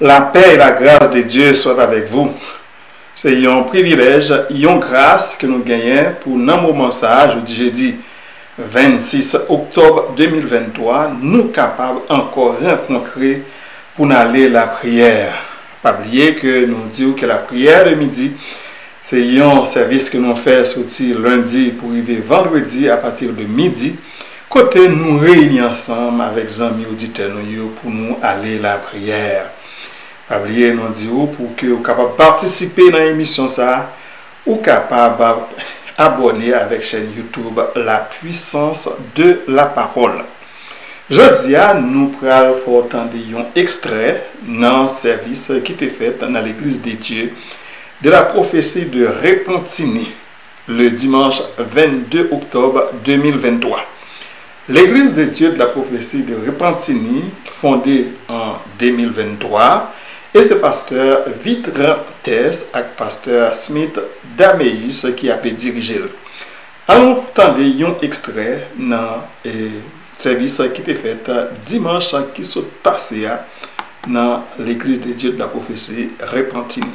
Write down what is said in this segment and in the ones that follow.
La paix et la grâce de Dieu soient avec vous. C'est un privilège, une grâce que nous gagnons pour un moment ça, jeudi 26 octobre 2023, nous capables encore rencontrer pour aller la prière. Pas oublier que nous disons que la prière de midi, c'est un service que nous faisons lundi pour arriver vendredi à partir de midi. Côté nous réunissons ensemble avec les amis auditeurs pour nous aller la prière. Pas oublier nous dire pour que vous capable participer dans l'émission ça ou capable abonner avec chaîne YouTube La Puissance de la Parole. Jeudi nous prenons entendre un extrait dans le service qui était fait dans l'église des dieux de la prophétie de Repentigny le dimanche 22 octobre 2023. L'église des dieux de la prophétie de Repentigny, fondée en 2023, et c'est pasteur Vitran Tess et pasteur Smith Dameus qui a pu diriger. Allons entendre un extrait dans le service qui était fait dimanche qui s'est passé dans l'église des dieux de la prophétie Repentigny.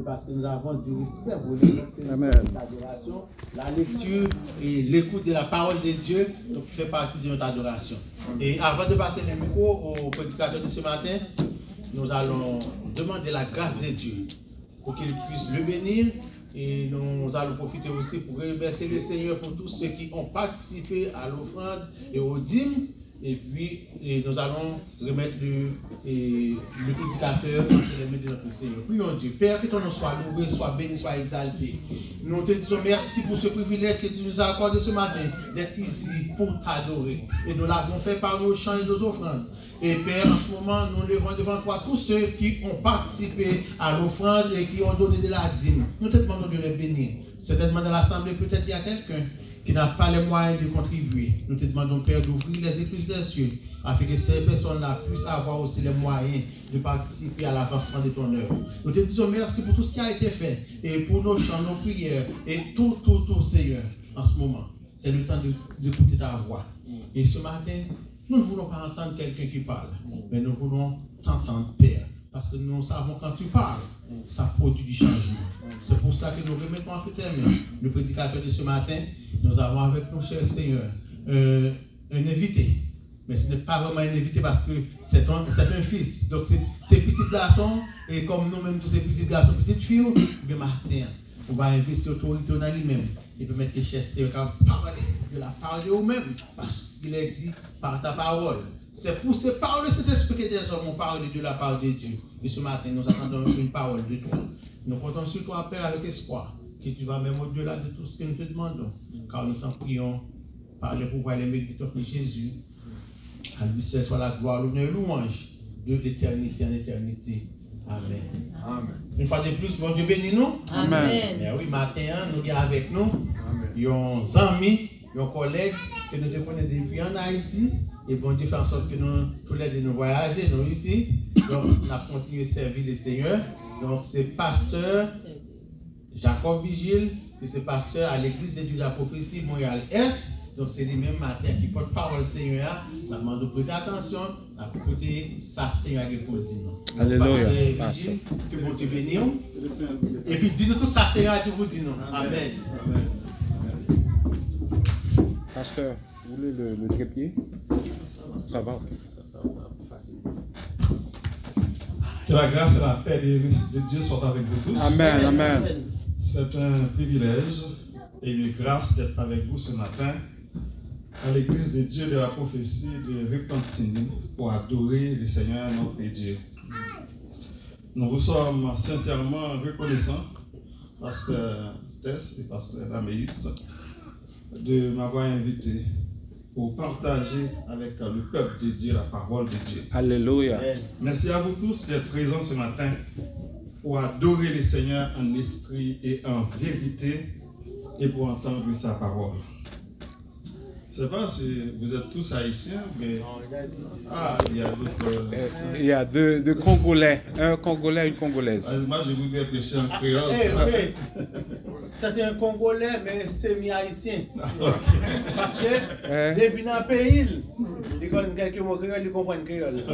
Parce que nous avons du respect pour l'adoration, la lecture et l'écoute de la parole de Dieu fait partie de notre adoration. Et avant de passer le micro au prédicateur de ce matin, nous allons demander la grâce de Dieu pour qu'il puisse le bénir. Et nous allons profiter aussi pour remercier le Seigneur pour tous ceux qui ont participé à l'offrande et aux dîmes. Et puis, nous allons remettre le prédicateur entre les mains de notre Seigneur. Prions Dieu. Père, que ton nom soit loué, soit béni, soit exalté. Nous te disons merci pour ce privilège que tu nous as accordé ce matin d'être ici pour t'adorer. Et nous l'avons fait par nos chants et nos offrandes. Et Père, en ce moment, nous levons devant toi tous ceux qui ont participé à l'offrande et qui ont donné de la dîme. Nous te demandons de les bénir. Certainement dans l'assemblée, peut-être il y a quelqu'un qui n'a pas les moyens de contribuer. Nous te demandons, Père, d'ouvrir les écluses des cieux, afin que ces personnes-là puissent avoir aussi les moyens de participer à l'avancement de ton œuvre. Nous te disons merci pour tout ce qui a été fait, et pour nos chants, nos prières, et tout, Seigneur, en ce moment. C'est le temps d'écouter ta voix. Et ce matin, nous ne voulons pas entendre quelqu'un qui parle, mais nous voulons t'entendre, Père. Parce que nous savons quand tu parles, ça produit du changement. C'est pour ça que nous remettons entre tes mains le prédicateur de ce matin. Nous avons avec nous, cher Seigneur, un invité. Mais ce n'est pas vraiment un invité parce que c'est un fils. Donc ces petits garçons, et comme nous-mêmes tous ces petits garçons, petites filles, le matin, on va investir autorité dans lui-même. Il peut mettre que cher Seigneur parler de la parole de vous-même. Parce qu'il est dit par ta parole. C'est pour ces paroles de cet esprit que des hommes ont parlé de la parole de Dieu. Et ce matin, nous attendons une parole de toi. Nous comptons sur toi, Père, avec espoir, que tu vas même au-delà de tout ce que nous te demandons. Car nous t'en prions par le pouvoir et les mérites de ton Fils Jésus. À lui seul soit la gloire, l'honneur et louange de l'éternité en éternité. Amen. Amen. Une fois de plus, bon Dieu bénit nous. Amen. Mais oui, matin, nous sommes avec nous. Ils ont amis, ils ont collègues que nous te connaissons depuis en Haïti. Et bon Dieu fait en sorte que nous, tous les deux, nous voyager, nous ici. Donc, on a continué à servir le Seigneur. Donc, c'est pasteur Jacob Vigile, qui c'est pasteur à l'église de Dieu de la prophétie Montréal-Est. Donc, c'est lui-même matin qui porte parole Seigneur. Ça demande de prêter attention, à écouter ça, Seigneur, qui pour dire. Alléluia. Vigile, que bon Dieu bénisse. Et puis, dis-nous tout ça, Seigneur, qui vous dit nous. Amen. Pasteur, vous voulez le trépied? Ça va? Ça va facilement. Que la grâce et la paix de Dieu soient avec vous tous. Amen, amen. C'est un privilège et une grâce d'être avec vous ce matin à l'église de Dieu de la prophétie de Repentigny pour adorer le Seigneur notre Dieu. Nous vous sommes sincèrement reconnaissants, pasteur Tess et pasteur Laméiste, de m'avoir invité pour partager avec le peuple de Dieu la parole de Dieu. Alléluia. Merci à vous tous d'être présents ce matin pour adorer le Seigneur en esprit et en vérité et pour entendre sa parole. Je ne sais pas si vous êtes tous haïtiens, mais il y a d'autres. Il y a deux Congolais, un Congolais et une Congolaise. Moi, je voudrais prêcher en créole. C'est un Congolais, mais semi-haïtien. Parce que, depuis dans le pays, il connaît quelques mots créoles, il comprend créole.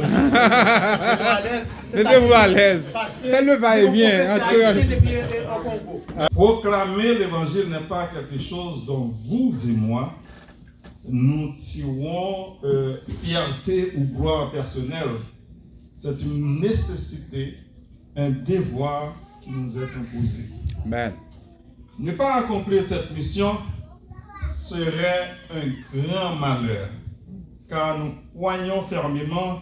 Mettez-vous à l'aise. Faites-le va-et-vient en créole. Proclamer l'évangile n'est pas quelque chose dont vous et moi nous tirons fierté ou gloire personnelle. C'est une nécessité, un devoir qui nous est imposé. Amen. Ne pas accomplir cette mission serait un grand malheur, car nous croyons fermement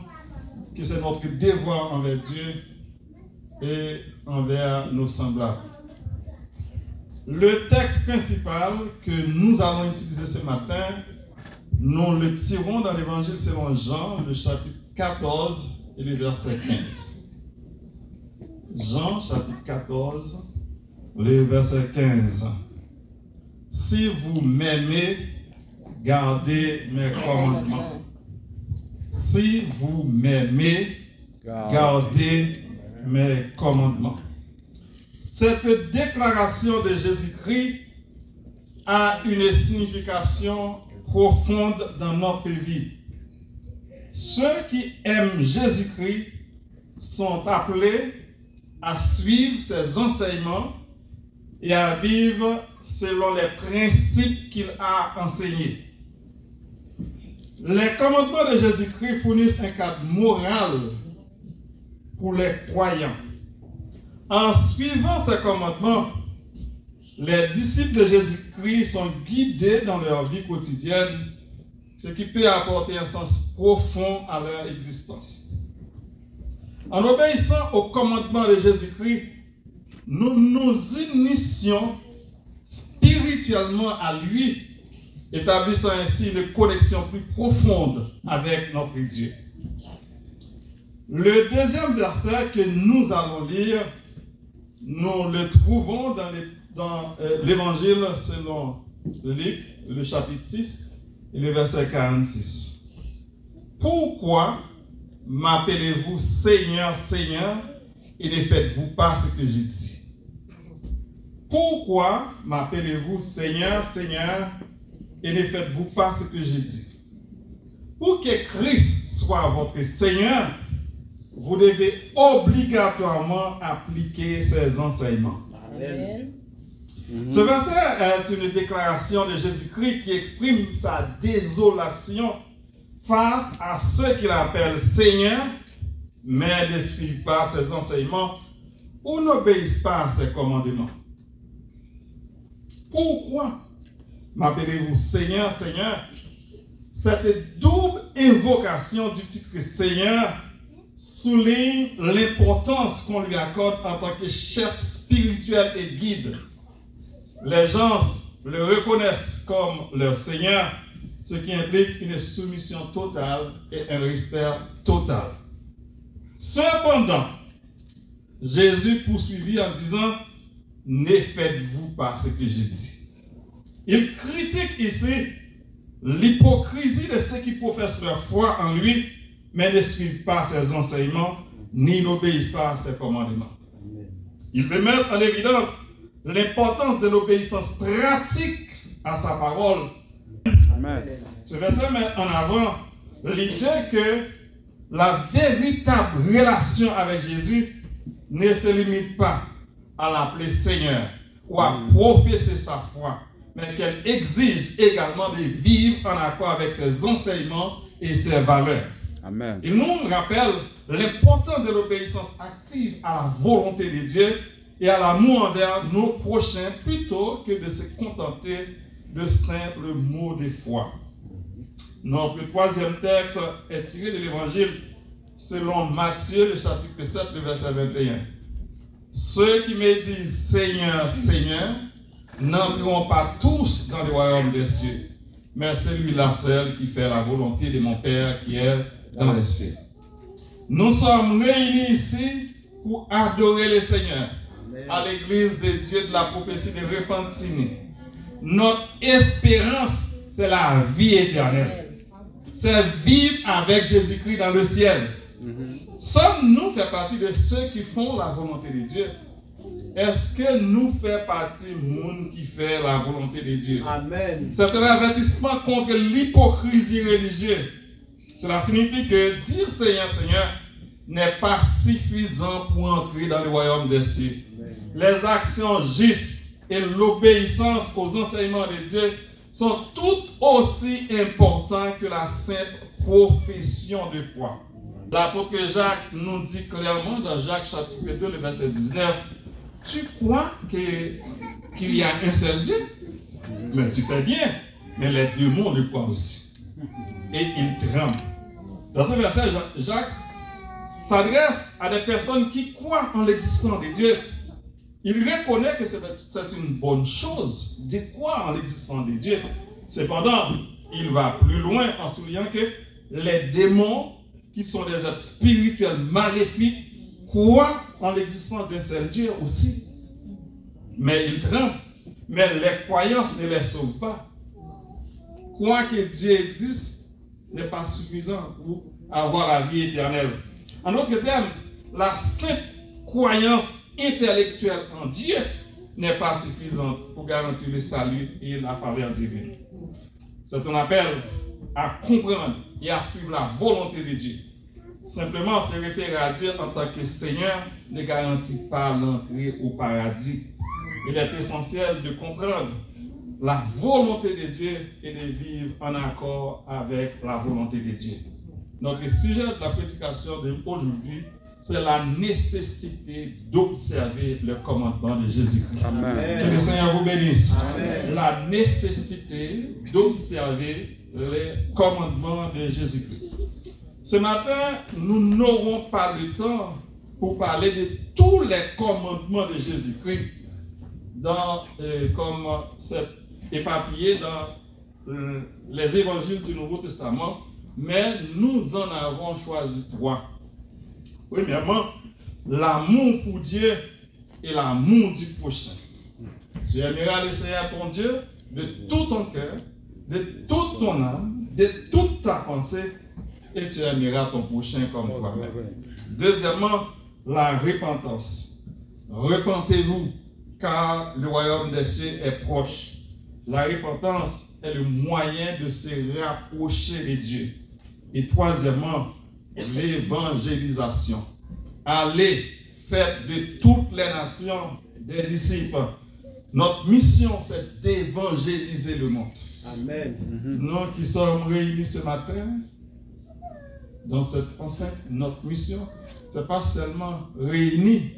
que c'est notre devoir envers Dieu et envers nos semblables. Le texte principal que nous allons utiliser ce matin, nous le tirons dans l'évangile selon Jean, le chapitre 14 et le verset 15. Jean, chapitre 14, le verset 15. Si vous m'aimez, gardez mes commandements. Si vous m'aimez, gardez mes commandements. Cette déclaration de Jésus-Christ a une signification profonde dans notre vie. Ceux qui aiment Jésus-Christ sont appelés à suivre ses enseignements et à vivre selon les principes qu'il a enseignés. Les commandements de Jésus-Christ fournissent un cadre moral pour les croyants. En suivant ces commandements, les disciples de Jésus-Christ sont guidés dans leur vie quotidienne, ce qui peut apporter un sens profond à leur existence. En obéissant aux commandements de Jésus-Christ, nous nous initions spirituellement à lui, établissant ainsi une connexion plus profonde avec notre Dieu. Le deuxième verset que nous allons lire, nous le trouvons dans l'évangile selon Luc, le chapitre 6 et le verset 46. Pourquoi m'appelez-vous Seigneur, Seigneur, et ne faites-vous pas ce que j'ai dit? Pourquoi m'appelez-vous Seigneur, Seigneur, et ne faites-vous pas ce que j'ai dit? Pour que Christ soit votre Seigneur, vous devez obligatoirement appliquer ses enseignements. Amen. Ce verset est une déclaration de Jésus-Christ qui exprime sa désolation face à ceux qu'il appelle Seigneur, mais ne suivent pas ses enseignements ou n'obéissent pas à ses commandements. Pourquoi m'appelez-vous Seigneur, Seigneur, Cette double invocation du titre Seigneur souligne l'importance qu'on lui accorde en tant que chef spirituel et guide. Les gens le reconnaissent comme leur Seigneur, ce qui implique une soumission totale et un respect total. Cependant, Jésus poursuivit en disant « Ne faites-vous pas ce que j'ai dit ». Il critique ici l'hypocrisie de ceux qui professent leur foi en lui, mais ne suivent pas ses enseignements, ni n'obéissent pas à ses commandements. Il veut mettre en évidence l'importance de l'obéissance pratique à sa parole. Amen. Ce verset met en avant l'idée que la véritable relation avec Jésus ne se limite pas à l'appeler Seigneur ou à professer sa foi, mais qu'elle exige également de vivre en accord avec ses enseignements et ses valeurs. Amen. Il nous rappelle l'importance de l'obéissance active à la volonté de Dieu et à l'amour envers nos prochains plutôt que de se contenter de simples mots de foi. Notre troisième texte est tiré de l'évangile selon Matthieu, le chapitre 7, le verset 21. Ceux qui me disent Seigneur, Seigneur, n'entreront pas tous dans le royaume des cieux, mais celui-là seul qui fait la volonté de mon Père qui est dans les cieux. Nous sommes réunis ici pour adorer le Seigneur à l'église de Dieu de la prophétie de Repentigny. Notre espérance, c'est la vie éternelle. C'est vivre avec Jésus-Christ dans le ciel. Sommes-nous fait partie de ceux qui font la volonté de Dieu? Est-ce que nous faisons partie du monde qui fait la volonté de Dieu? Amen. C'est un avertissement contre l'hypocrisie religieuse. Cela signifie que dire Seigneur, Seigneur n'est pas suffisant pour entrer dans le royaume des cieux. Les actions justes et l'obéissance aux enseignements de Dieu sont toutes aussi importantes que la simple profession de foi. L'apôtre Jacques nous dit clairement dans Jacques chapitre 2, le verset 19, tu crois qu'il y a un seul Dieu? Mais tu fais bien, mais les démons le croient aussi. Et ils tremblent. Dans ce verset, Jacques s'adresse à des personnes qui croient en l'existence de Dieu. Il reconnaît que c'est une bonne chose de croire en l'existence de Dieu. Cependant, il va plus loin en soulignant que les démons, qui sont des êtres spirituels maléfiques, croient en l'existence d'un seul Dieu aussi. Mais ils tremblent. Mais les croyances ne les sauvent pas. Croire que Dieu existe n'est pas suffisant pour avoir la vie éternelle. En d'autres termes, la simple croyance intellectuelle en Dieu n'est pas suffisante pour garantir le salut et la faveur divine. C'est un appel à comprendre et à suivre la volonté de Dieu. Simplement se référer à Dieu en tant que Seigneur ne garantit pas l'entrée au paradis. Il est essentiel de comprendre la volonté de Dieu et de vivre en accord avec la volonté de Dieu. Donc le sujet de la prédication d'aujourd'hui, c'est la nécessité d'observer le commandement de Jésus-Christ. Que le Seigneur vous bénisse. Amen. La nécessité d'observer les commandements de Jésus-Christ. Ce matin, nous n'aurons pas le temps pour parler de tous les commandements de Jésus-Christ comme c'est éparpillé dans les évangiles du Nouveau Testament, mais nous en avons choisi 3. Premièrement, l'amour pour Dieu et l'amour du prochain. Tu aimeras le Seigneur ton Dieu de tout ton cœur, de toute ton âme, de toute ta pensée, et tu aimeras ton prochain comme toi-même. Deuxièmement, la repentance. Repentez-vous, car le royaume des cieux est proche. La repentance est le moyen de se rapprocher de Dieu. Et troisièmement, l'évangélisation. Allez, faites de toutes les nations des disciples. Notre mission, c'est d'évangéliser le monde. Amen. Nous qui sommes réunis ce matin, dans cette enceinte, notre mission, ce n'est pas seulement réunis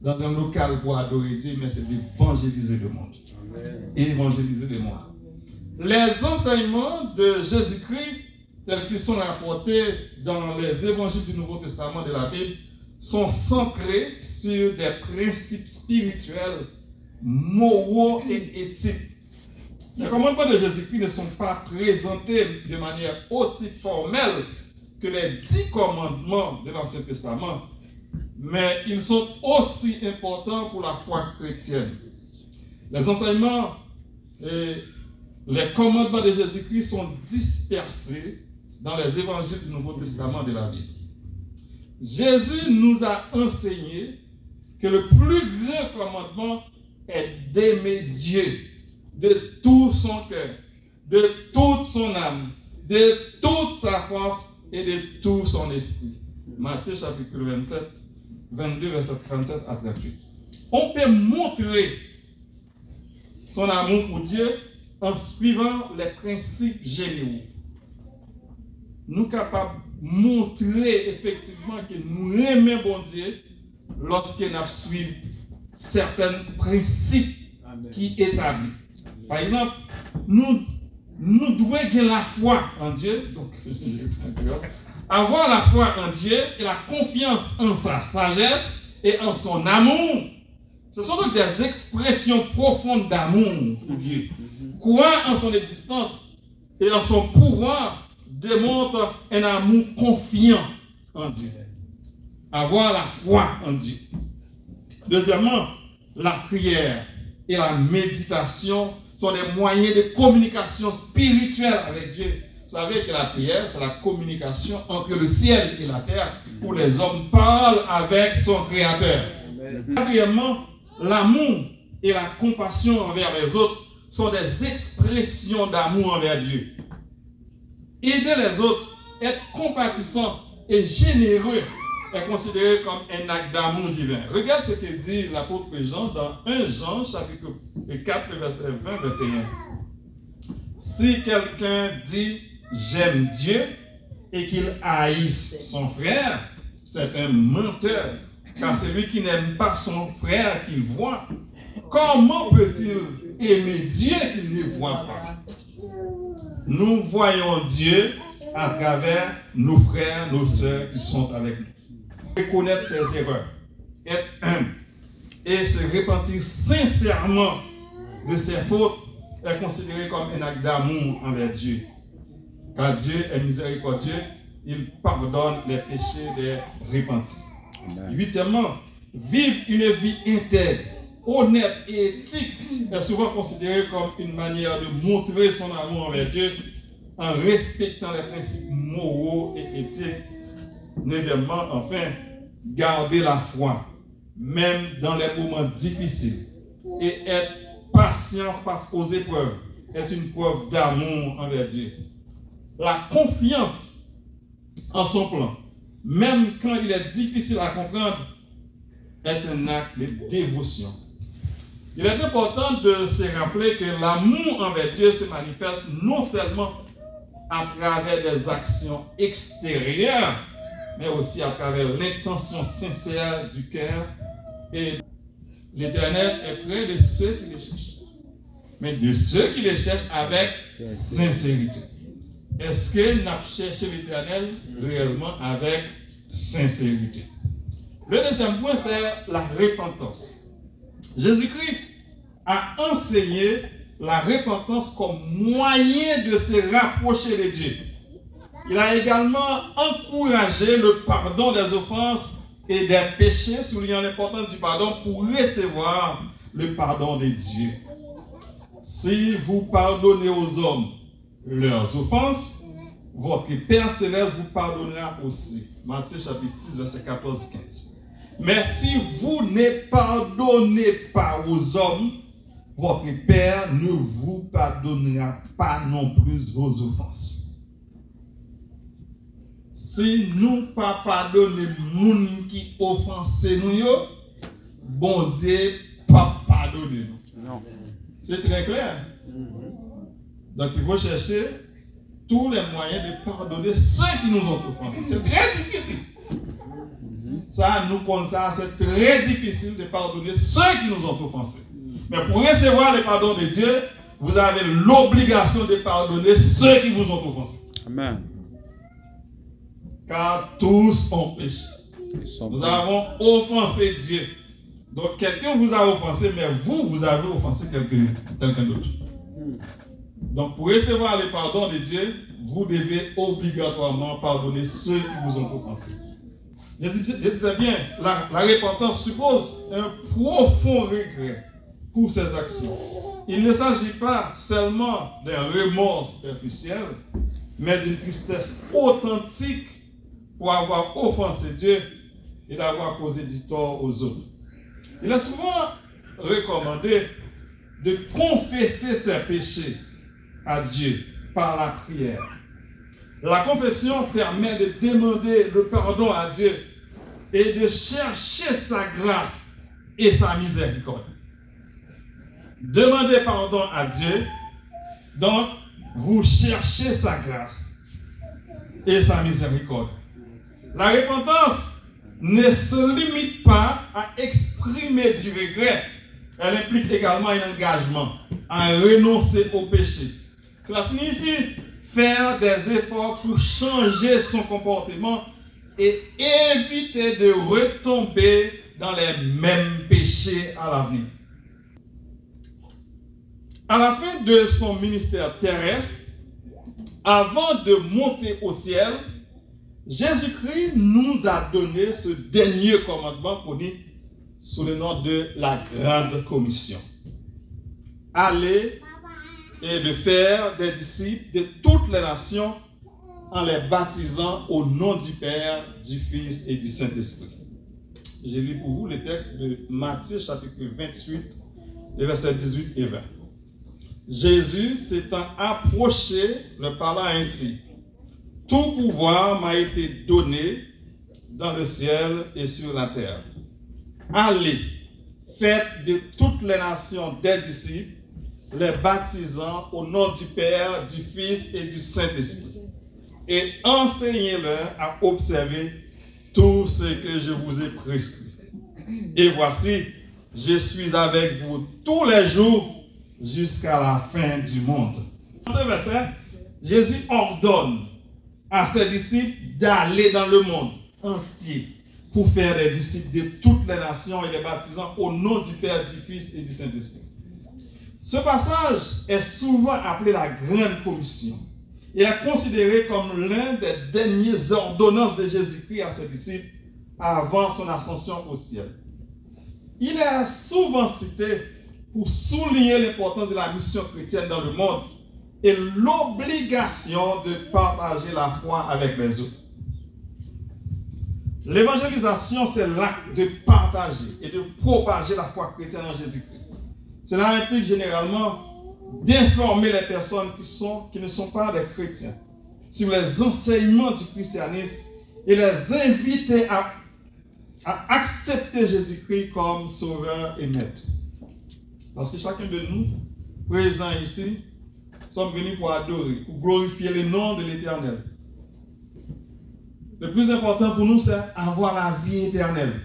dans un local pour adorer Dieu, mais c'est d'évangéliser le monde. Amen. Évangéliser le monde. Les enseignements de Jésus-Christ, tels qu'ils sont rapportés dans les évangiles du Nouveau Testament de la Bible, sont centrés sur des principes spirituels, moraux et éthiques. Les commandements de Jésus-Christ ne sont pas présentés de manière aussi formelle que les 10 commandements de l'Ancien Testament, mais ils sont aussi importants pour la foi chrétienne. Les enseignements et les commandements de Jésus-Christ sont dispersés dans les évangiles du Nouveau Testament de la Bible. Jésus nous a enseigné que le plus grand commandement est d'aimer Dieu de tout son cœur, de toute son âme, de toute sa force et de tout son esprit. Matthieu chapitre 27, 22, verset 37 à 38. On peut montrer son amour pour Dieu en suivant les principes généraux. Nous sommes capables de montrer effectivement que nous aimons bon Dieu lorsque nous suivons certains principes qui établis. Par exemple, nous devons avoir la foi en Dieu, donc avoir la foi en Dieu et la confiance en sa sagesse et en son amour. Ce sont donc des expressions profondes d'amour pour Dieu. Croire en son existence et en son pouvoir démontre un amour confiant en Dieu. Avoir la foi en Dieu. Deuxièmement, la prière et la méditation sont des moyens de communication spirituelle avec Dieu. Vous savez que la prière, c'est la communication entre le ciel et la terre, où les hommes parlent avec son Créateur. Quatrièmement, l'amour et la compassion envers les autres sont des expressions d'amour envers Dieu. Aider les autres, être compatissant et généreux est considéré comme un acte d'amour divin. Regarde ce que dit l'apôtre Jean dans 1 Jean, chapitre 4, verset 20-21. Si quelqu'un dit « j'aime Dieu » et qu'il haïsse son frère, c'est un menteur. Car celui qui n'aime pas son frère qu'il voit, comment peut-il aimer Dieu qu'il ne voit pas? Nous voyons Dieu à travers nos frères, nos sœurs qui sont avec nous. Reconnaître ses erreurs, être humble et se repentir sincèrement de ses fautes est considéré comme un acte d'amour envers Dieu. Car Dieu est miséricordieux, il pardonne les péchés des repentis. Huitièmement, vivre une vie intègre, honnête et éthique est souvent considéré comme une manière de montrer son amour envers Dieu en respectant les principes moraux et éthiques. Neuvièmement, enfin, garder la foi, même dans les moments difficiles, et être patient face aux épreuves est une preuve d'amour envers Dieu. La confiance en son plan, même quand il est difficile à comprendre, est un acte de dévotion. Il est important de se rappeler que l'amour envers Dieu se manifeste non seulement à travers des actions extérieures, mais aussi à travers l'intention sincère du cœur. Et l'Éternel est près de ceux qui les cherchent, mais de ceux qui les cherchent avec sincérité. Est-ce que nous avons cherché l'Éternel réellement avec sincérité? Le deuxième point, c'est la repentance. Jésus-Christ a enseigné la repentance comme moyen de se rapprocher de Dieu. Il a également encouragé le pardon des offenses et des péchés, soulignant l'importance du pardon pour recevoir le pardon de Dieu. Si vous pardonnez aux hommes leurs offenses, votre Père Céleste vous pardonnera aussi. Matthieu chapitre 6, verset 14-15. Mais si vous ne pardonnez pas aux hommes, votre Père ne vous pardonnera pas non plus vos offenses. Si nous ne pardonnons les gens qui offensent nous, bon Dieu pas pardonner nous. C'est très clair. Donc il faut chercher tous les moyens de pardonner ceux qui nous ont offensés. C'est très difficile. Ça, nous comme ça, c'est très difficile de pardonner ceux qui nous ont offensés. Mais pour recevoir le pardon de Dieu, vous avez l'obligation de pardonner ceux qui vous ont offensé. Amen. Car tous ont péché. Nous avons offensé Dieu. Donc quelqu'un vous a offensé, mais vous avez offensé quelqu'un d'autre. Donc pour recevoir le pardon de Dieu, vous devez obligatoirement pardonner ceux qui vous ont offensé. Je disais bien, la repentance suppose un profond regret pour ces actions. Il ne s'agit pas seulement d'un remords superficiel, mais d'une tristesse authentique pour avoir offensé Dieu et d'avoir causé du tort aux autres. Il est souvent recommandé de confesser ses péchés à Dieu par la prière. La confession permet de demander le pardon à Dieu et de chercher sa grâce et sa miséricorde. Demandez pardon à Dieu, donc vous cherchez sa grâce et sa miséricorde. La repentance ne se limite pas à exprimer du regret. Elle implique également un engagement à renoncer au péché. Cela signifie faire des efforts pour changer son comportement et éviter de retomber dans les mêmes péchés à l'avenir. À la fin de son ministère terrestre, avant de monter au ciel, Jésus-Christ nous a donné ce dernier commandement connu sous le nom de la Grande Commission. Aller et de faire des disciples de toutes les nations en les baptisant au nom du Père, du Fils et du Saint-Esprit. J'ai lu pour vous le texte de Matthieu chapitre 28, les versets 18 et 20. Jésus s'étant approché, leur parla ainsi. Tout pouvoir m'a été donné dans le ciel et sur la terre. Allez, faites de toutes les nations des disciples, les baptisant au nom du Père, du Fils et du Saint-Esprit. Et enseignez-leur à observer tout ce que je vous ai prescrit. Et voici, je suis avec vous tous les jours jusqu'à la fin du monde. Dans ce verset, Jésus ordonne à ses disciples d'aller dans le monde entier pour faire des disciples de toutes les nations et les baptisant au nom du Père, du Fils et du Saint-Esprit. Ce passage est souvent appelé la Grande Commission et est considéré comme l'un des dernières ordonnances de Jésus-Christ à ses disciples avant son ascension au ciel. Il est souvent cité pour souligner l'importance de la mission chrétienne dans le monde et l'obligation de partager la foi avec les autres. L'évangélisation, c'est l'acte de partager et de propager la foi chrétienne en Jésus-Christ. Cela implique généralement d'informer les personnes qui ne sont pas des chrétiens sur les enseignements du christianisme et les inviter à accepter Jésus-Christ comme sauveur et maître. Parce que chacun de nous, présents ici, sommes venus pour adorer, pour glorifier le nom de l'Éternel. Le plus important pour nous, c'est avoir la vie éternelle.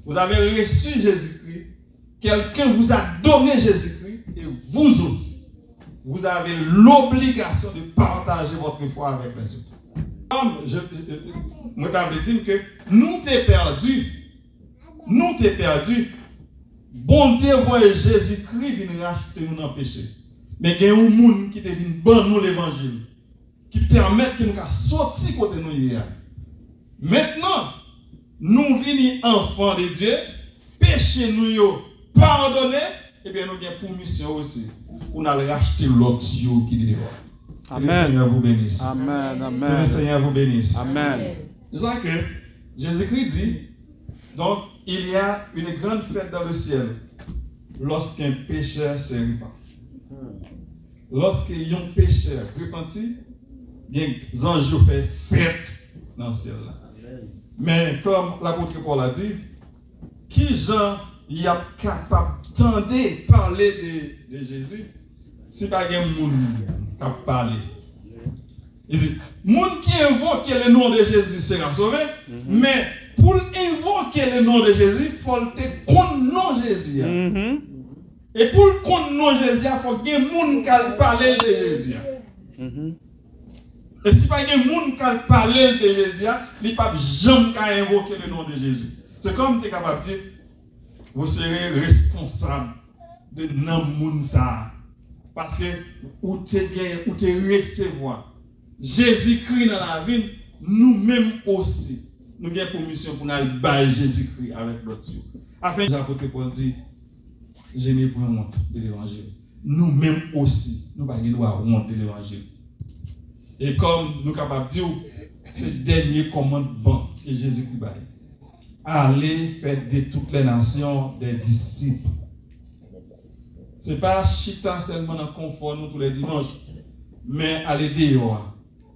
Vous avez reçu Jésus-Christ, quelqu'un vous a donné Jésus-Christ, et vous aussi, vous avez l'obligation de partager votre foi avec les autres. Comme je t'avais dit que nous t'es perdu, bon Dieu voit Jésus-Christ venir racheter nous dans le péché. Mais il y a un monde qui te vient ban nous l'évangile, qui permet que nous sortir côté nous hier. Maintenant, nous venons enfants de Dieu, péché nous pardonner, et bien nous avons pour mission aussi, pour nous racheter l'autre qui est dehors. Amen. Que le Seigneur vous bénisse. Amen. Amen. Que le Seigneur vous bénisse. Amen. C'est ça que Jésus-Christ dit, donc il y a une grande fête dans le ciel lorsqu'un pécheur se repent. Lorsqu'il y a un pécheur repenti, les anges font fête dans le ciel. Mais comme l'apôtre Paul a dit, qui Jean y a capable d'entendre parler de Jésus si pas un monde qui a parlé. Il dit, monde qui invoque le nom de Jésus sera sauvé, mais pour invoquer le nom de Jésus, il faut le connaître Jésus. Et pour le compte non Jésus, il faut que les gens qui parlent de Jésus. Et si pas il y a des gens qui parlent de Jésus, ils ne peuvent jamais invoquer le nom de Jésus. C'est comme tu es capable de dire, vous serez responsable de non ça. Parce que vous te recevoir Jésus-Christ dans la vie, nous-mêmes aussi, nous avons pour mission pour nous battre Jésus-Christ avec l'autre. Afin que l'apôtre Paul dit, je n'ai pas honte de l'évangile. Nous-mêmes aussi, nous n'avons pas droit honte de l'évangile. Et comme nous sommes capables de dire, c'est le dernier commandement que Jésus-Christ a dit. Allez faire de toutes les nations des disciples. Ce n'est pas chita seulement dans le confort nous tous les dimanches, mais allez dehors,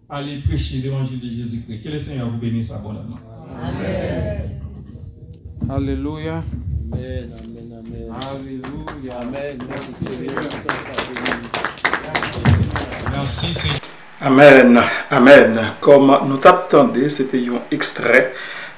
allez prêcher l'évangile de Jésus-Christ. Que le Seigneur vous bénisse abondamment. Amen. Alléluia. Amen, amen, amen. Alléluia. Amen. Merci, Seigneur. Amen, amen. Comme nous t'attendons, c'était un extrait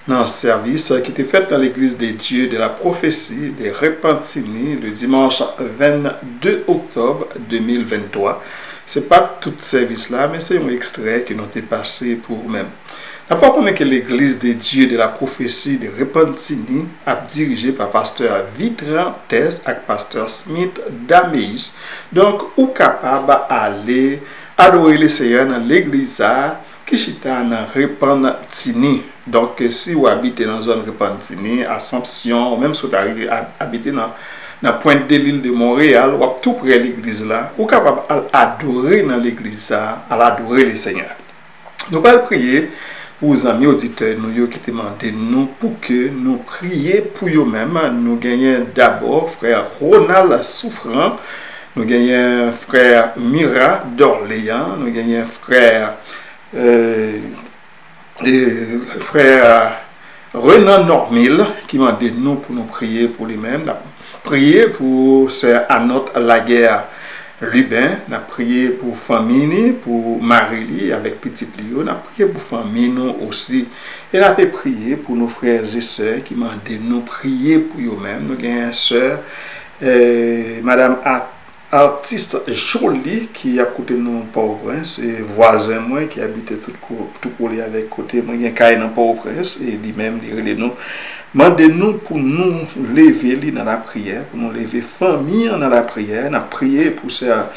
dans le service qui était fait dans l'église des dieux de la prophétie des Repentini le dimanche 22 octobre 2023. Ce n'est pas tout ce service-là, mais c'est un extrait qui nous est passé pour nous-mêmes. La fois qu'on est que l'église des dieux de la prophétie des Repentini a dirigé par pasteur Vitran Tess et pasteur Smith Dameis. Donc, ou capable d'aller adorer le Seigneur dans l'église qui est dans Repentini. Donc, si vous habitez dans la zone Repentini, Assomption, ou même si vous habitez dans Pointe de l'île de Montréal, ou tout près de l'église là, vous êtes capable d'adorer dans l'église, à adorer le Seigneur. Nous allons prier pour les amis auditeurs qui demandent nous pour que nous prions pour eux-mêmes. Nous gagnons d'abord frère Ronald Souffrant, nous gagnons frère Mira d'Orléans, nous gagnons frère Renan Normil qui m'a dit nous pour nous prier pour lui-même. Prier pour sœur Anotte Laguerre Lubin, nous avons prié pour famille, pour Marie avec petite Lio, nous avons prié pour famille nous aussi. Et nous avons prié pour nos frères et sœurs qui m'ont dit nous prier pour eux-mêmes. Nous avons une sœur, Madame Artiste Jolie qui a côté nous Port-au-Prince, et voisin moi qui habite tout collé avec côté moi, il y a un dans Port-au-Prince et lui-même il nous demandez-nous pour nous lever dans la prière, pour nous lever famille dans la prière. Nous avons prié pour ça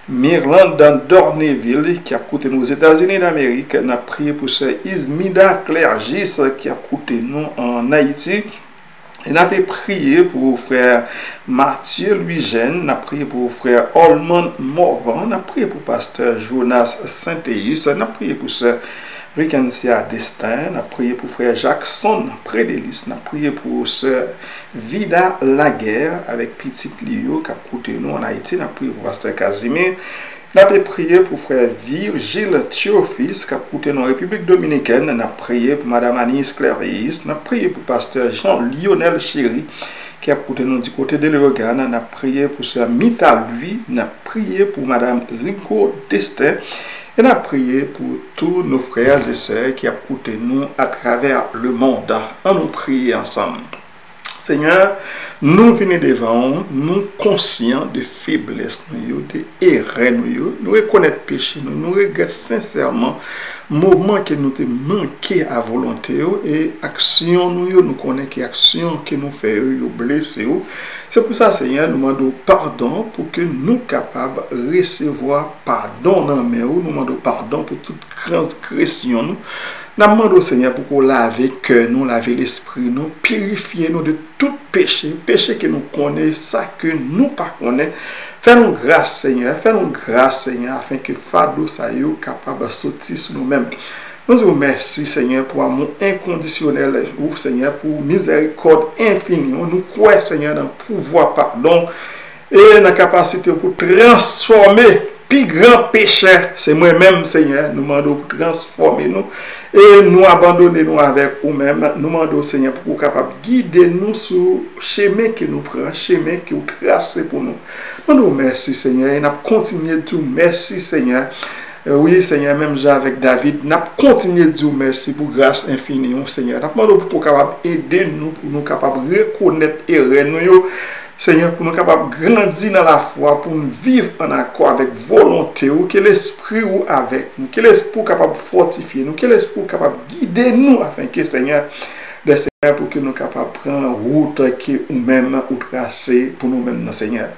Mirland dans Dorneville qui a coûté nous aux États-Unis d'Amérique. Nous avons prié pour ça Ismida Clergis qui a coûté nous en Haïti. Et nous avons prié pour frère Mathieu Louis-Jeanne, nous avons prié pour frère Holman Morvan, nous avons prié pour pasteur Jonas Saint-Théus, nous avons prié pour sœur Ricancia Destin, nous avons prié pour frère Jackson Prédélis, nous avons prié pour sœur Vida Laguerre avec petite Lio qui a coûté nous en Haïti, nous avons prié pour pasteur Casimir. Nous avons prié pour frère Virgile Théophis qui a coûté dans la République Dominicaine. Nous avons prié pour madame Anis Clairveis. Nous avons prié pour pasteur Jean-Lionel Chéry qui a coûté nous du côté de l'Organe. Nous avons prié pour sœur Mita Lui. Nous avons prié pour madame Rico Destin. Et nous avons prié pour tous nos frères et sœurs qui a coûté nous à travers le monde. On nous prie ensemble. Seigneur, nous venons devant nous conscients de faiblesse, de erreurs, nous reconnaissons péché, nous regrettons sincèrement moment que nous avons manqué à volonté et action nous connaissons que action que nous faisons blessé. C'est pour ça, Seigneur, nous demandons pardon pour que nous capables de recevoir pardon dans nous demandons pardon pour toute transgression. Nous demandons, Seigneur, pour qu'on lave le cœur, nous laver l'esprit, nous purifier nous de tout péché, péché que nous connaissons, ça que nous pas connaissons. Fais-nous grâce, Seigneur, afin que Fado Sayo capable de sortir sur nous-mêmes. Nous vous remercions, Seigneur, pour amour inconditionnel, Seigneur, pour miséricorde infinie. Nous croyons, Seigneur, dans le pouvoir pardon et dans la capacité pour transformer plus grand péché. C'est moi-même, Seigneur, nous demandons pour transformer nous et nous abandonner nous avec vous-même. Nous demandons, Seigneur, pour vous capable de guider nous sur le chemin que nous prenons, le chemin que vous tracez pour nous. Nous nous remercions, Seigneur, et nous continuons de dire merci, Seigneur. Oui, Seigneur, même avec David, nous continuons de dire merci pour grâce infinie, Seigneur. Nous demandons pour capable aider nous, pour nous capables de reconnaître erreur nous. Seigneur, pour nous capables de grandir dans la foi, pour nous vivre en accord avec volonté, ou que l'esprit ou avec nous, que l'esprit capable de fortifier nous, que l'esprit capable de guider nous, afin que, Seigneur, pour que nous capables de prendre route qui ou même ou tracer pour nous-mêmes, Seigneur.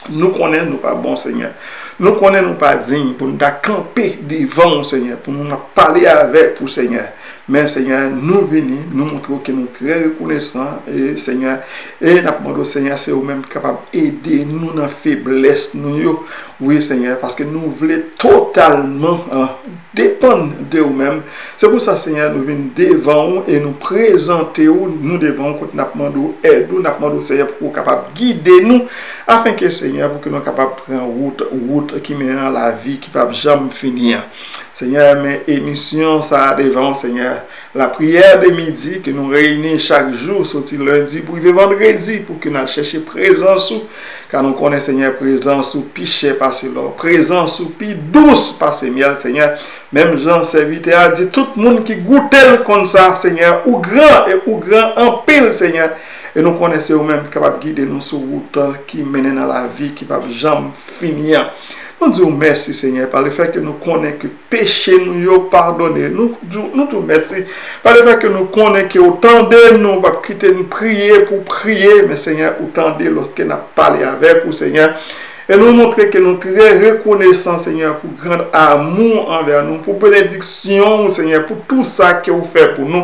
Nous connaissons nous pas bon, Seigneur. Nous connaissons nous pas dignes pour nous camper devant, Seigneur, pour nous parler avec vous, Seigneur. Mais Seigneur, nous venons, nous montrons que nous sommes très reconnaissants, et Seigneur, et nous demandons, Seigneur, c'est vous-même capable d'aider nous dans la faiblesse, nous, oui, Seigneur, parce que nous voulons totalement dépendre de vous-même. C'est pour ça, Seigneur, nous venons devant vous et nous présenter nous devant vous, nous demandons aide, nous demandons, Seigneur, pour vous capable de guider nous, afin que, Seigneur, pour que nous soyons capables de prendre route qui mène à la vie, qui ne peut jamais finir. Seigneur, mes émissions, ça devant, Seigneur, la prière de midi que nous réunissons chaque jour, sorti lundi pour vendredi, pour que nous cherchions présence, car nous connaissons, Seigneur, présence ou piché par l'or, présence ou pi douce par ce miel, Seigneur. Même Jean, serviteur, a dit tout le monde qui goûte comme ça, Seigneur, ou grand en pile, Seigneur. Et nous connaissons nous-mêmes capables de guider nous sur route qui mène dans la vie, qui ne va jamais finir. Nous disons merci, Seigneur, par le fait que nous connaissons que péché nous pardonné. Nous disons merci par le fait que nous connaissons que autant de nous va quitter nous prier pour prier, mais Seigneur, autant de lorsque nous avons parlé avec vous, Seigneur. Et nous montrer que nous sommes très reconnaissants, Seigneur, pour grand amour envers nous, pour bénédiction, Seigneur, pour tout ça que vous faites pour nous.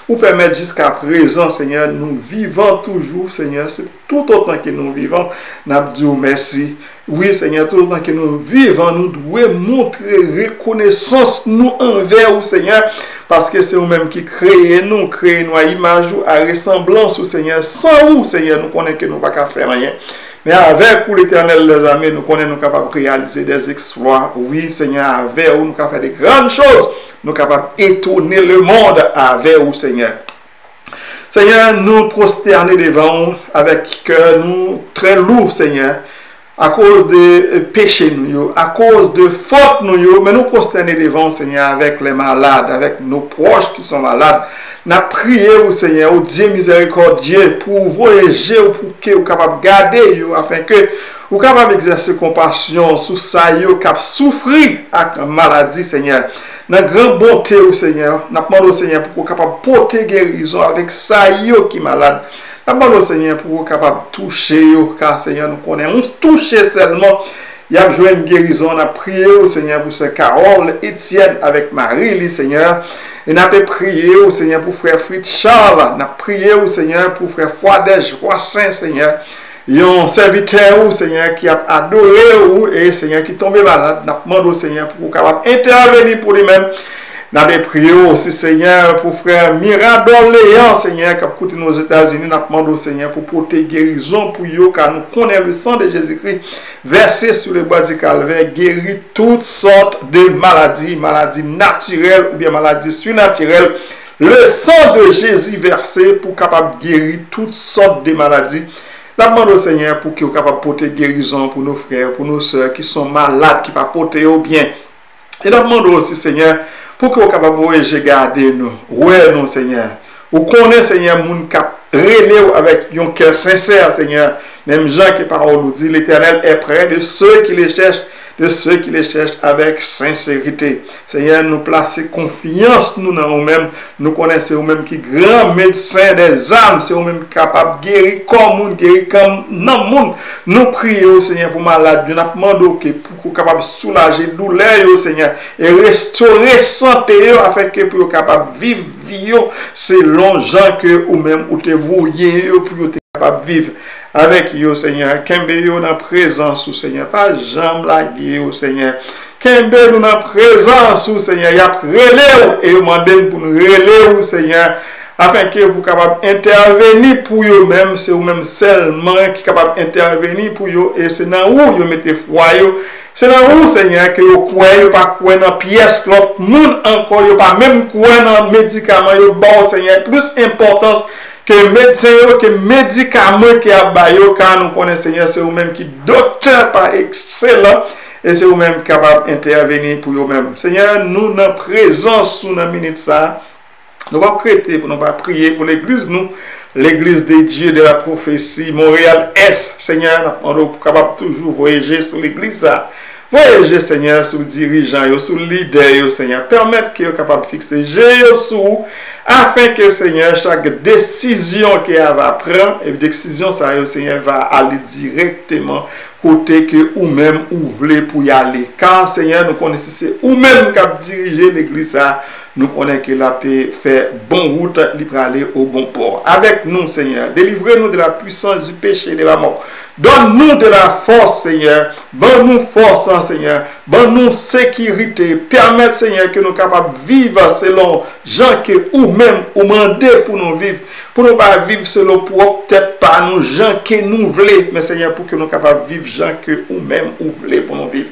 Vous permettre jusqu'à présent, Seigneur, nous vivons toujours, Seigneur, c'est tout autant que nous vivons, nous disons merci. Oui, Seigneur, tout autant que nous vivons, nous devons montrer reconnaissance nous envers vous, Seigneur, parce que c'est vous-même qui créez nous à image ou à ressemblance, Seigneur. Sans vous, Seigneur, nous connaissons que nous ne pouvons pas faire rien. Mais avec vous, l'Éternel, les amis, nous connaissons nous capables de réaliser des exploits. Oui, Seigneur, avec vous, nous capables de faire des grandes choses. Nous capables d'étonner le monde avec vous, Seigneur. Seigneur, nous prosterner devant vous avec cœur nous très lourd, Seigneur, à cause de péchés, nous, à cause de fautes, nous, mais nous prosterner devant, Seigneur, avec les malades, avec nos proches qui sont malades. Nous prions au Seigneur, au Dieu miséricordieux, pour voyager, pour que vous capable de garder, afin que vous capable d'exercer compassion sur ça, qui a souffert avec la maladie, Seigneur. Dans grande bonté au Seigneur, nous demandons au Seigneur pour vous capable de porter guérison avec ça qui est malade. Nous demandons au Seigneur pour vous capable de toucher, car Seigneur, nous connaissons, toucher seulement. Il y a besoin de guérison. On a prié au Seigneur pour ce Carole, Étienne avec Marie, Seigneur. Et nous avons prié au Seigneur pour frère Fritz Charles. Nous avons prié au Seigneur pour frère Froidège Saint, Seigneur. Il y a un serviteur, Seigneur, qui a adoré, et Seigneur, qui est tombé malade. Nous demandons au Seigneur pour capable intervenir pour lui-même. Nous avons prié aussi, Seigneur, pour frère Mirador Léon, Seigneur, qui a coûté nos États-Unis. Nous demandons au Seigneur pour porter guérison pour eux, car nous connaissons le sang de Jésus-Christ versé sur le bois du calvaire, guérit toutes sortes de maladies, maladies naturelles ou bien maladies surnaturelles. Le sang de Jésus versé pour capable guérir toutes sortes de maladies. Nous demandons au Seigneur pour qu'il soit capable de porter guérison pour nos frères, pour nos soeurs qui sont malades, qui ne peuvent pas porter au bien. Et nous demandons aussi, Seigneur, pour que vous soyez capable de garder nous. Oui, non, Seigneur. Vous connaissez, Seigneur, mon cap relève avec un cœur sincère, Seigneur. Même Jean qui parle nous dit, l'Éternel est près de ceux qui les cherchent, avec sincérité. Seigneur, nous placer confiance nous dans nous-mêmes. Nous connaissons nous-mêmes qui grand médecin des âmes, c'est nous-mêmes capables de guérir comme nous, guérir comme non monde. Nous prions, Seigneur, pour malade. Nous demandons pour capable de soulager douleur, Seigneur, et restaurer santé afin que pour capable de vivre selon gens que ou même ou te voyez pour être capable de vivre avec yo, Seigneur. Kembe yo dans présence, Seigneur. Pas jamais laguer, Seigneur. Kembe nous dans présence, Seigneur. Y a relève et demande pour nous relève, Seigneur. Afin que vous capable intervenir pour vous-même, c'est vous-même seulement qui est capable d'intervenir pour vous. Et c'est dans où vous mettez foi. C'est dans où, Seigneur, que vous croyez, pas croyez dans pièce, l'autre monde encore, vous pas même croyez dans médicaments, vous bon, Seigneur. Plus importance que médecin, que médicament qui a baillé, car nous connaissons, Seigneur, c'est vous-même qui docteur par excellent. Et c'est vous-même capable d'intervenir pour vous-même. Seigneur, nous, dans présence, nous, dans minute ça. Nous allons prêter, nous allons prier pour l'église, nous, l'église des dieux de la prophétie, Montréal-Est, Seigneur, nous sommes capables toujours voyager sur l'église. Voyager, Seigneur, sur les dirigeants, sur les leaders, Seigneur. Permettre qu'ils soient capables de fixer sous, afin que, Seigneur, chaque décision qu'il va prendre, et décision, ça, Seigneur, va aller directement côté que ou même ou voulez pour y aller. Car, Seigneur, nous connaissons ou même qu'à diriger l'église, nous connaissons que la paix fait bonne route, libre aller au bon port. Avec nous, Seigneur, délivrez-nous de la puissance du péché et de la mort. Donne-nous de la force, Seigneur. Donne-nous force, Seigneur. Donne-nous sécurité. Permette, Seigneur, que nous soyons capables de vivre selon gens que ou même ou mandé pour nous vivre. Pour nous pas vivre selon peut-être pas nous gens que nous voulons, mais Seigneur, pour que nous soyons capables de vivre gens que ou même ou voulez pour nous vivre.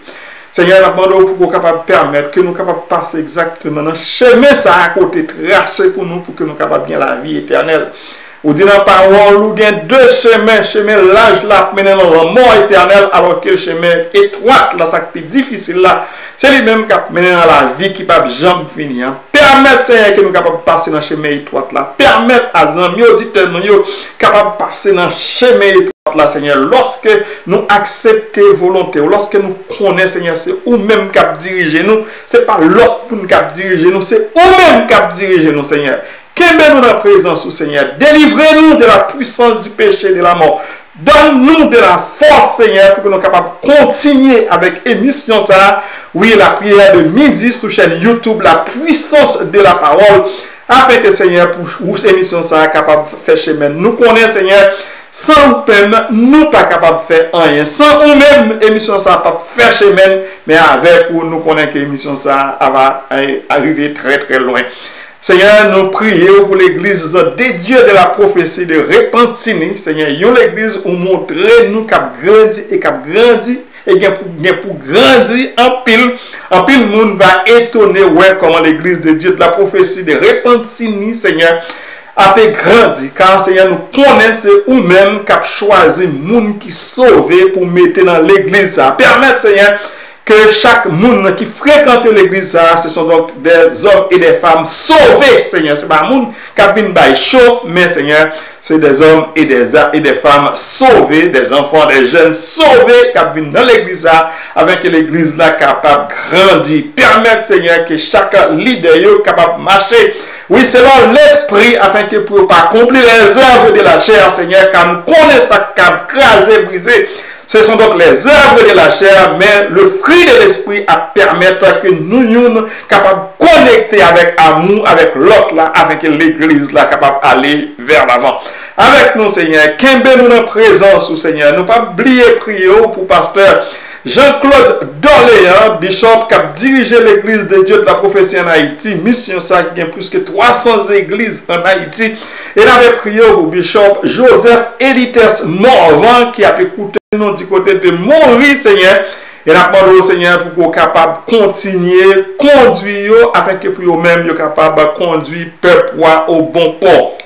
Seigneur, nous demandons pour nous capables de permettre que nous soyons capables de passer exactement dans le chemin ça à côté tracé pour nous, pour que nous soyons capables de bien la vie éternelle. Ou dit dans la parole, nous avons deux chemins, chemin large là, menant dans la mort éternelle, alors que le chemin étroit là, ça qui est difficile là, c'est lui-même qui a mené dans la vie qui ne peut jamais finir. Permettre, Seigneur, que nous soyons capables de passer dans le chemin étroit là. Permettre à nos auditeurs, nous sommes capables de passer dans le chemin étroit là, Seigneur. Lorsque nous acceptons volonté, lorsque nous connaissons, Seigneur, c'est nous-mêmes qui dirigez nous. Ce n'est pas l'autre pour nous qui dirige nous, c'est nous-mêmes qui dirige nous, Seigneur. Qu'aimez-nous dans la présence, Seigneur. Délivrez-nous de la puissance du péché et de la mort. Donne-nous de la force, Seigneur, pour que nous soyons capables de continuer avec l'émission ça. Oui, la prière de midi sur chaîne YouTube, la puissance de la parole, afin que, Seigneur, pour l'émission ça, capable de faire chemin. Nous connaissons, Seigneur, sans peine, nous pas capables de faire rien. Sans nous-mêmes, l'émission ça pas faire chemin, mais avec nous connaissons que l'émission ça va arriver très très loin. Seigneur, nous prions pour l'église des dieux de la prophétie de Repentigny. Seigneur, l'église où montrer nous qu'à grandir et qu'à grandir et pour grandir en pile monde va étonner ouais comment l'église des dieux de la prophétie de Repentigny, Seigneur, a fait grandir. Car Seigneur, nous connaissons ou même qu'à choisir monde qui sauvé pour mettre dans l'église. Permettre, Seigneur, que chaque monde qui fréquente l'église, ce sont donc des hommes et des femmes sauvés, Seigneur. Ce n'est pas un monde qui a venu by chaud, mais Seigneur, c'est des hommes et des femmes sauvés, des enfants, des jeunes sauvés qui viennent dans l'église avec que l'église là capable de grandir. Permettre, Seigneur, que chaque leader est capable de marcher. Oui, selon l'esprit, afin que pour pas accomplir les œuvres de la chair, Seigneur, car nous connaissons ça, car craser, briser. Ce sont donc les œuvres de la chair, mais le fruit de l'esprit à permettre que nous soyons capables de connecter avec amour, avec l'autre là, afin que l'église là capable d'aller vers l'avant. Avec nous, Seigneur, qu'aimez nous dans présence, Seigneur. Nous pas oublier prier pour pasteur Jean-Claude Doléan, bishop qui a dirigé l'église de Dieu de la prophétie en Haïti. Mission ça qui a plus que 300 églises en Haïti. Et il avait prié pour bishop Joseph Elites Morvan qui a écouté nous du côté de Maurice, Seigneur. Et nous demandons au Seigneur pour qu'on soit capable de continuer, conduire, afin que pour eux-mêmes, soient capables de conduire le peuple au bon port.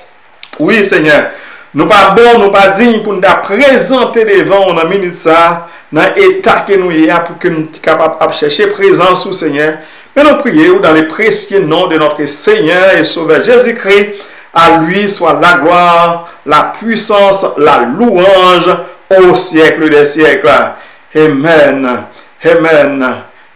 Oui, Seigneur. Nous ne sommes pas bons, nous ne sommes pas dignes pour nous présenter devant on a minute ça, dans l'état que nous y a pour que nous soyons capables de chercher présence au Seigneur. Mais nous prions dans les précieux noms de notre Seigneur et Sauveur Jésus-Christ. À lui soit la gloire, la puissance, la louange au siècle des siècles. Amen. Amen.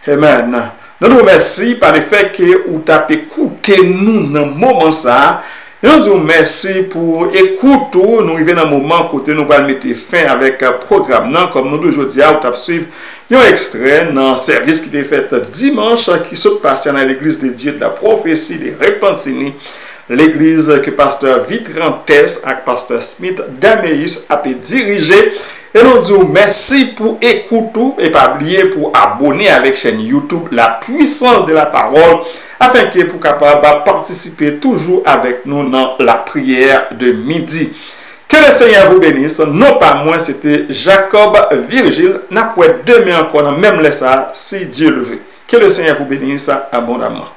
Amen. Nous nous remercions par le fait que vous avez écouté nous dans le moment ça. Et nous disons merci pour écouter. Nous arrivons dans un moment où nous allons mettre fin avec le programme. Comme nous aujourd'hui, vous avez suivi un extrait dans le service qui était fait dimanche, qui se passe dans l'église de Dieu de la prophétie de Repentigny. L'église que pasteur Vitrantes et pasteur Smith Dameus a dirigé. Et nous disons merci pour écouter et pas oublier pour abonner avec chaîne YouTube La Puissance de la Parole afin que vous capable participer toujours avec nous dans la prière de midi. Que le Seigneur vous bénisse. Non pas moi, c'était Jacob Virgile. N'a pas demain encore, même laissé si Dieu le veut. Que le Seigneur vous bénisse abondamment.